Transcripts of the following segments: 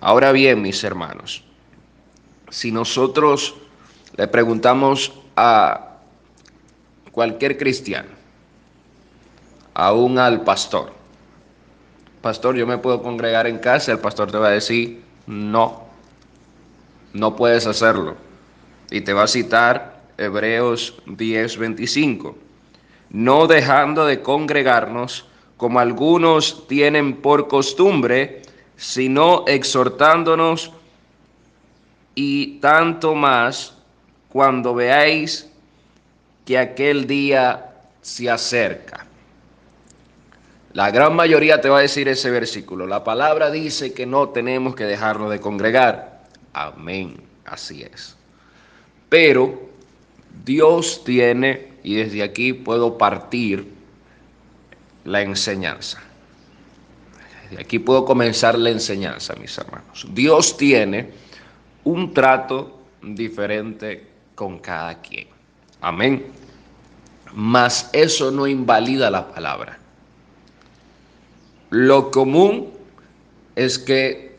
Ahora bien, mis hermanos, si nosotros le preguntamos a cualquier cristiano, aún al pastor, pastor, yo me puedo congregar en casa, el pastor te va a decir, no, no puedes hacerlo. Y te va a citar Hebreos 10:25. No dejando de congregarnos, como algunos tienen por costumbre, sino exhortándonos, y tanto más cuando veáis que aquel día se acerca. La gran mayoría te va a decir ese versículo. La palabra dice que no tenemos que dejarnos de congregar. Amén, así es. Pero Dios tiene, y desde aquí puedo partir la enseñanza. Desde aquí puedo comenzar la enseñanza, mis hermanos. Dios tiene un trato diferente con cada quien. Amén. Mas eso no invalida la palabra. Lo común es que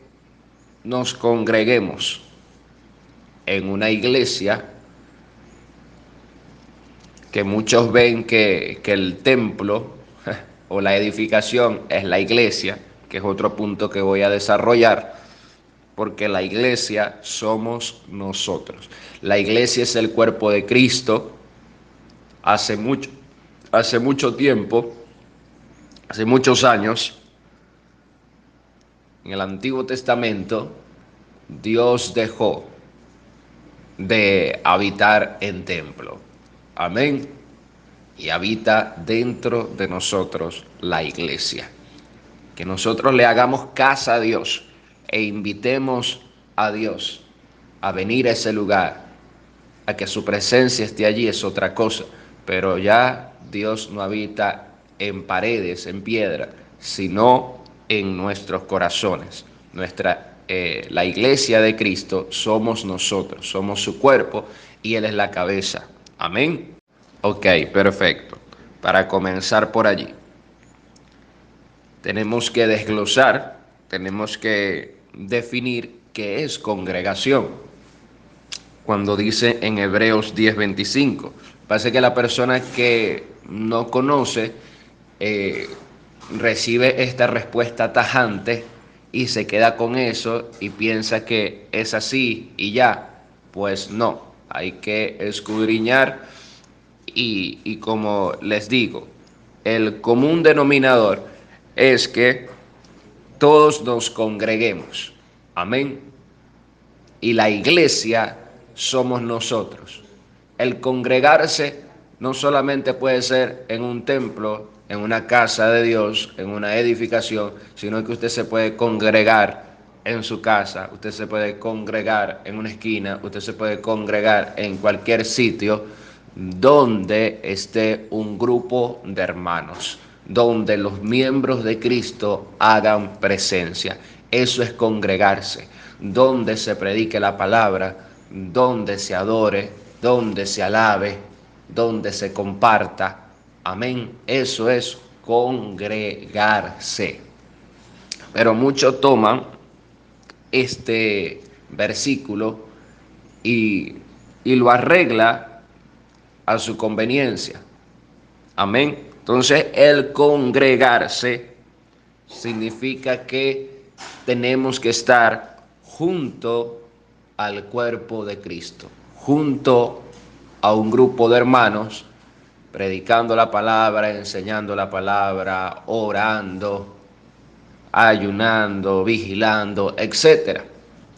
nos congreguemos en una iglesia, que muchos ven que el templo o la edificación es la iglesia, que es otro punto que voy a desarrollar, porque la iglesia somos nosotros. La iglesia es el cuerpo de Cristo. Hace mucho, hace mucho tiempo, hace muchos años, en el Antiguo Testamento, Dios dejó de habitar en templo. Amén. Y habita dentro de nosotros la iglesia. Que nosotros le hagamos casa a Dios e invitemos a Dios a venir a ese lugar, a que su presencia esté allí, es otra cosa. Pero ya Dios no habita en paredes, en piedra, sino en nuestros corazones. La iglesia de Cristo somos nosotros, somos su cuerpo y Él es la cabeza. Amén. Ok, perfecto. Para comenzar por allí, tenemos que desglosar, tenemos que definir qué es congregación. Cuando dice en Hebreos 10:25, parece que la persona que no conoce eh, recibe esta respuesta tajante y se queda con eso y piensa que es así y ya. Pues no, hay que escudriñar y como les digo, el común denominador es que todos nos congreguemos. Amén. Y la iglesia somos nosotros. El congregarse no solamente puede ser en un templo, en una casa de Dios, en una edificación, sino que usted se puede congregar en su casa, usted se puede congregar en una esquina, usted se puede congregar en cualquier sitio donde esté un grupo de hermanos, donde los miembros de Cristo hagan presencia. Eso es congregarse, donde se predique la palabra, donde se adore, donde se alabe, donde se comparta. Amén. Eso es congregarse. Pero muchos toman este versículo y, y lo arregla a su conveniencia. Amén. Entonces, el congregarse significa que tenemos que estar junto al cuerpo de Cristo, junto a un grupo de hermanos, predicando la palabra, enseñando la palabra, orando, ayunando, vigilando, etcétera.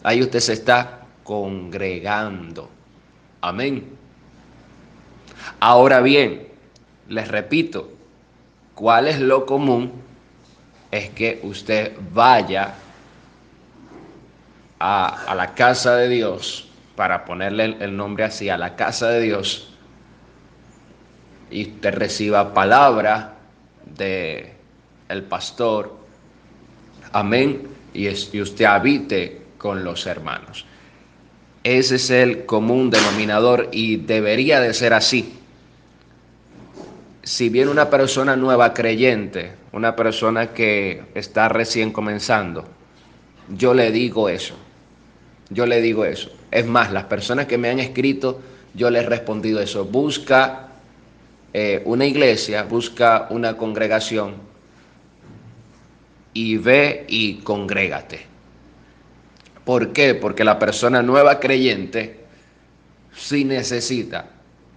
Ahí usted se está congregando. Amén. Ahora bien, les repito, ¿cuál es lo común? Es que usted vaya a la casa de Dios, para ponerle el nombre así, a la casa de Dios, y usted reciba palabra de el pastor, amén, y usted habite con los hermanos. Ese es el común denominador y debería de ser así. Si viene una persona nueva creyente, una persona que está recién comenzando, yo le digo eso. Yo le digo eso. Es más, las personas que me han escrito, yo les he respondido eso. Busca una iglesia, busca una congregación y ve y congrégate. ¿Por qué? Porque la persona nueva creyente sí necesita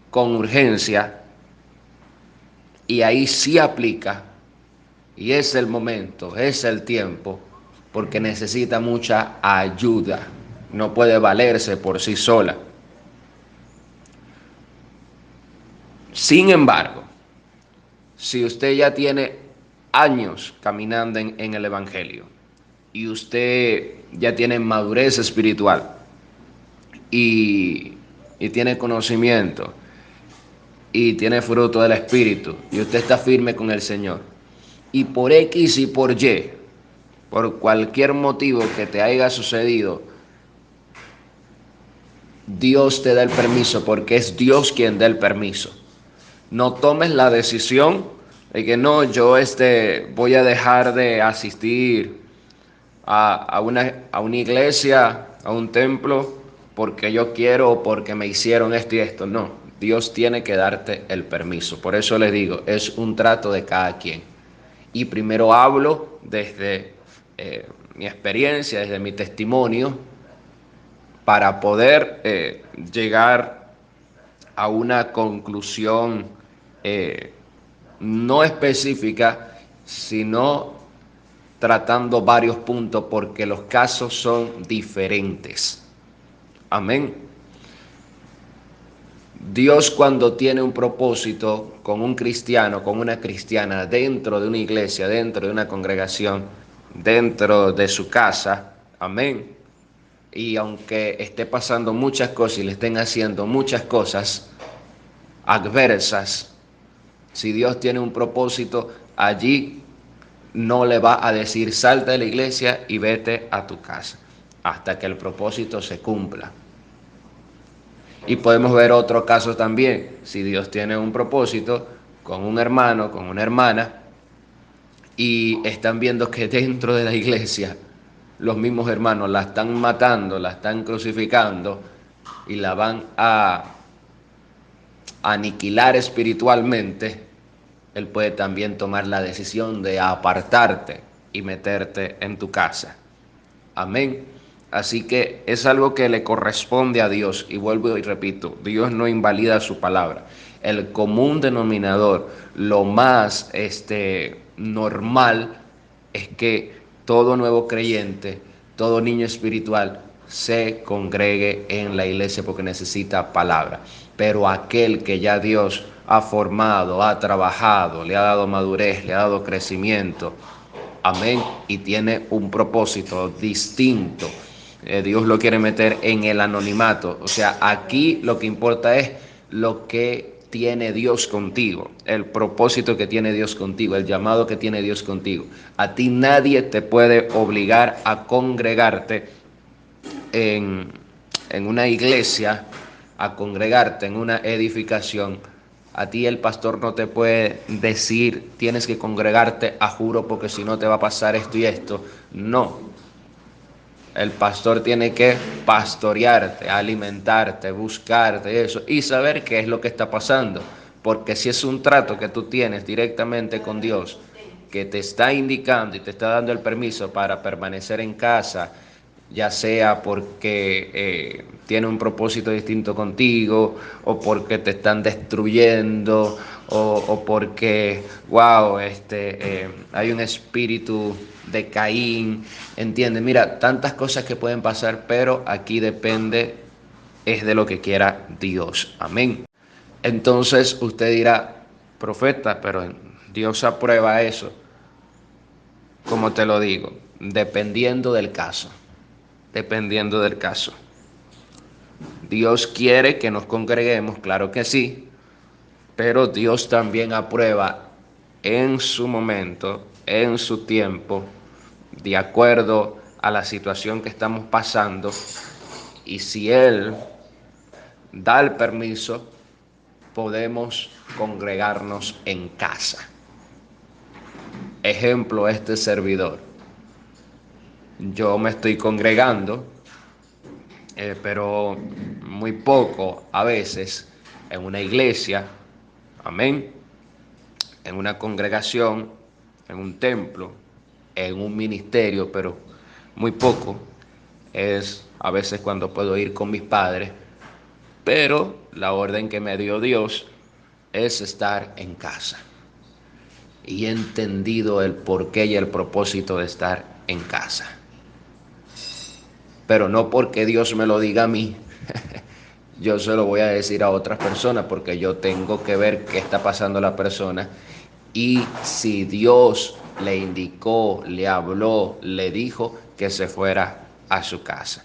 con urgencia, y ahí sí aplica, y es el momento, es el tiempo, porque necesita mucha ayuda. No puede valerse por sí sola. Sin embargo, si usted ya tiene años caminando en el Evangelio y usted ya tiene madurez espiritual y, y tiene conocimiento y tiene fruto del Espíritu y usted está firme con el Señor, y por X y por Y, por cualquier motivo que te haya sucedido, Dios te da el permiso, porque es Dios quien da el permiso. No tomes la decisión de que no, yo voy a dejar de asistir a una iglesia, a un templo, porque yo quiero o porque me hicieron esto y esto. No, Dios tiene que darte el permiso. Por eso les digo, es un trato de cada quien. Y primero hablo desde mi experiencia, desde mi testimonio, para poder llegar a una conclusión eh, no específica, sino tratando varios puntos, porque los casos son diferentes. Amén. Dios, cuando tiene un propósito con un cristiano, con una cristiana, dentro de una iglesia, dentro de una congregación, dentro de su casa, amén. Y aunque esté pasando muchas cosas y le estén haciendo muchas cosas adversas, si Dios tiene un propósito allí, no le va a decir salte de la iglesia y vete a tu casa hasta que el propósito se cumpla. Y podemos ver otro caso también. Si Dios tiene un propósito con un hermano, con una hermana, y están viendo que dentro de la iglesia los mismos hermanos la están matando, la están crucificando y la van a aniquilar espiritualmente, Él puede también tomar la decisión de apartarte y meterte en tu casa. Amén. Así que es algo que le corresponde a Dios. Y vuelvo y repito, Dios no invalida su palabra. El común denominador, lo más normal, es que todo nuevo creyente, todo niño espiritual se congregue en la iglesia porque necesita palabra. Pero aquel que ya Dios ha formado, ha trabajado, le ha dado madurez, le ha dado crecimiento, amén, y tiene un propósito distinto, Dios lo quiere meter en el anonimato. O sea, aquí lo que importa es lo que tiene Dios contigo, el propósito que tiene Dios contigo, el llamado que tiene Dios contigo. A ti nadie te puede obligar a congregarte en, en una iglesia, a congregarte en una edificación. A ti el pastor no te puede decir tienes que congregarte a juro porque si no te va a pasar esto y esto. No, el pastor tiene que pastorearte, alimentarte, buscarte eso y saber qué es lo que está pasando. Porque si es un trato que tú tienes directamente con Dios, que te está indicando y te está dando el permiso para permanecer en casa, ya sea porque tiene un propósito distinto contigo, o porque te están destruyendo, o porque, wow, hay un espíritu de Caín, ¿entiendes? Mira, tantas cosas que pueden pasar, pero aquí depende, es de lo que quiera Dios. Amén. Entonces usted dirá, profeta, pero Dios aprueba eso. Como te lo digo, dependiendo del caso. Dependiendo del caso. Dios quiere que nos congreguemos, claro que sí, pero Dios también aprueba en su momento, en su tiempo, de acuerdo a la situación que estamos pasando. Y si Él da el permiso, podemos congregarnos en casa. Ejemplo, este servidor. yo me estoy congregando, pero muy poco a veces en una iglesia, amén, en una congregación, en un templo, en un ministerio, pero muy poco es a veces cuando puedo ir con mis padres, pero la orden que me dio Dios es estar en casa. Y he entendido el porqué y el propósito de estar en casa. Pero no porque Dios me lo diga a mí, yo se lo voy a decir a otras personas, porque yo tengo que ver qué está pasando a la persona y si Dios le indicó, le habló, le dijo que se fuera a su casa.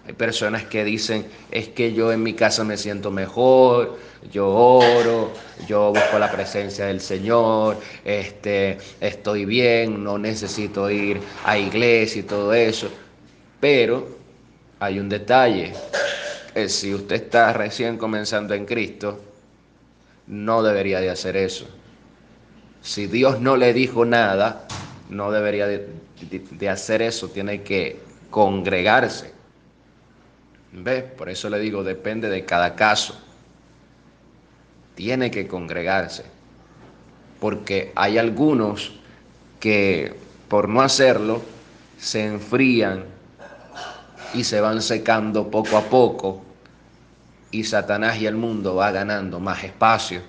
Hay personas que dicen, es que yo en mi casa me siento mejor, yo oro, yo busco la presencia del Señor, estoy bien, no necesito ir a iglesia y todo eso. Pero hay un detalle, si usted está recién comenzando en Cristo, no debería de hacer eso. Si Dios no le dijo nada, no debería de hacer eso, tiene que congregarse. ¿Ves? Por eso le digo, depende de cada caso. Tiene que congregarse. Porque hay algunos que por no hacerlo se enfrían y se van secando poco a poco y Satanás y el mundo va ganando más espacio.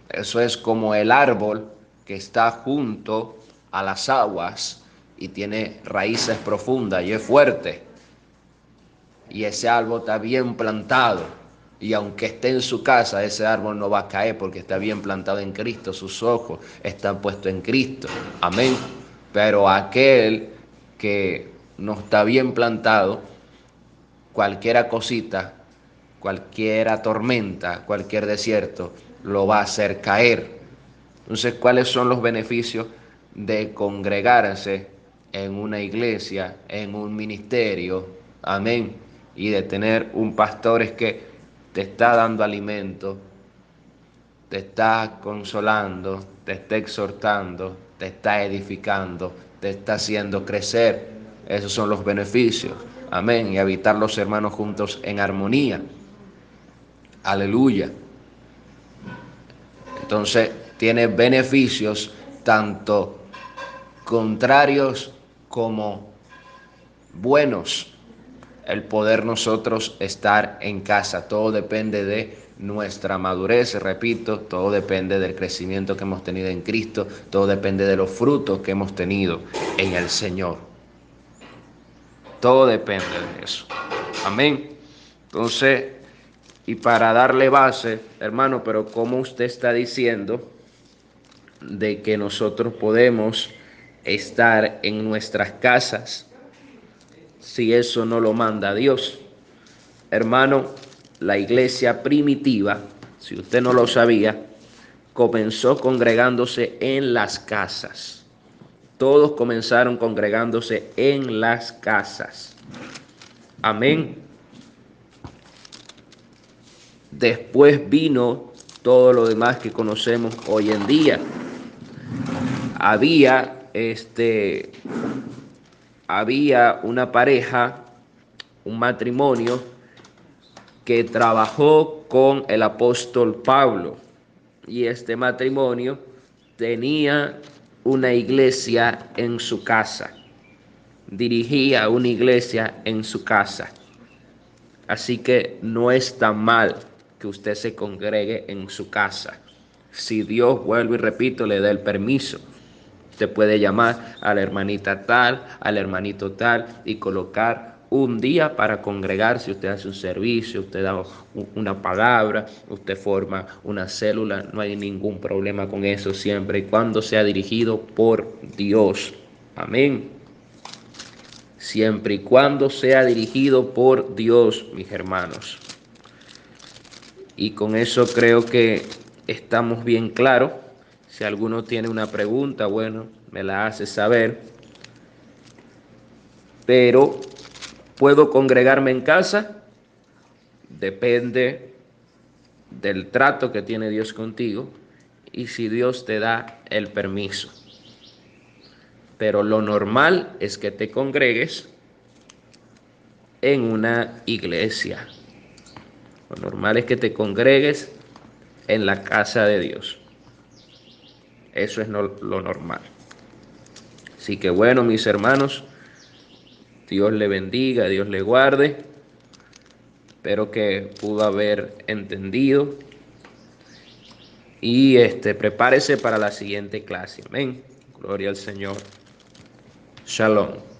Eso es como el árbol que está junto a las aguas y tiene raíces profundas y es fuerte. Y ese árbol está bien plantado. Y aunque esté en su casa, ese árbol no va a caer porque está bien plantado en Cristo. Sus ojos están puestos en Cristo. Amén. Pero aquel que no está bien plantado, cualquiera cosita, cualquiera tormenta, cualquier desierto, lo va a hacer caer. Entonces, ¿cuáles son los beneficios de congregarse en una iglesia, en un ministerio? Amén. Y de tener un pastor es que te está dando alimento, te está consolando, te está exhortando, te está edificando, te está haciendo crecer. Esos son los beneficios. Amén. Y habitar los hermanos juntos en armonía. Aleluya. Entonces, tiene beneficios tanto contrarios como buenos el poder nosotros estar en casa. Todo depende de nuestra madurez, repito, todo depende del crecimiento que hemos tenido en Cristo, todo depende de los frutos que hemos tenido en el Señor. Todo depende de eso. Amén. Entonces, y para darle base, hermano, pero como usted está diciendo de que nosotros podemos estar en nuestras casas si eso no lo manda Dios? Hermano, la iglesia primitiva, si usted no lo sabía, comenzó congregándose en las casas. Todos comenzaron congregándose en las casas. Amén. Después vino todo lo demás que conocemos hoy en día. Había había una pareja, un matrimonio que trabajó con el apóstol Pablo y este matrimonio tenía una iglesia en su casa, dirigía una iglesia en su casa. Así que no es tan mal que usted se congregue en su casa. Si Dios, vuelvo y repito, le da el permiso, usted puede llamar a la hermanita tal, al hermanito tal y colocar un día para congregarse. Usted hace un servicio, usted da una palabra, usted forma una célula. No hay ningún problema con eso siempre y cuando sea dirigido por Dios. Amén. Siempre y cuando sea dirigido por Dios, mis hermanos. Y con eso creo que estamos bien claros. Si alguno tiene una pregunta, bueno, me la hace saber. Pero puedo congregarme en casa, depende del trato que tiene Dios contigo y si Dios te da el permiso. pero lo normal es que te congregues en una iglesia. Lo normal es que te congregues en la casa de Dios. Eso es lo normal. Así que bueno, mis hermanos, Dios le bendiga, Dios le guarde. Espero que pudo haber entendido. Y prepárese para la siguiente clase. Amén. Gloria al Señor. Shalom.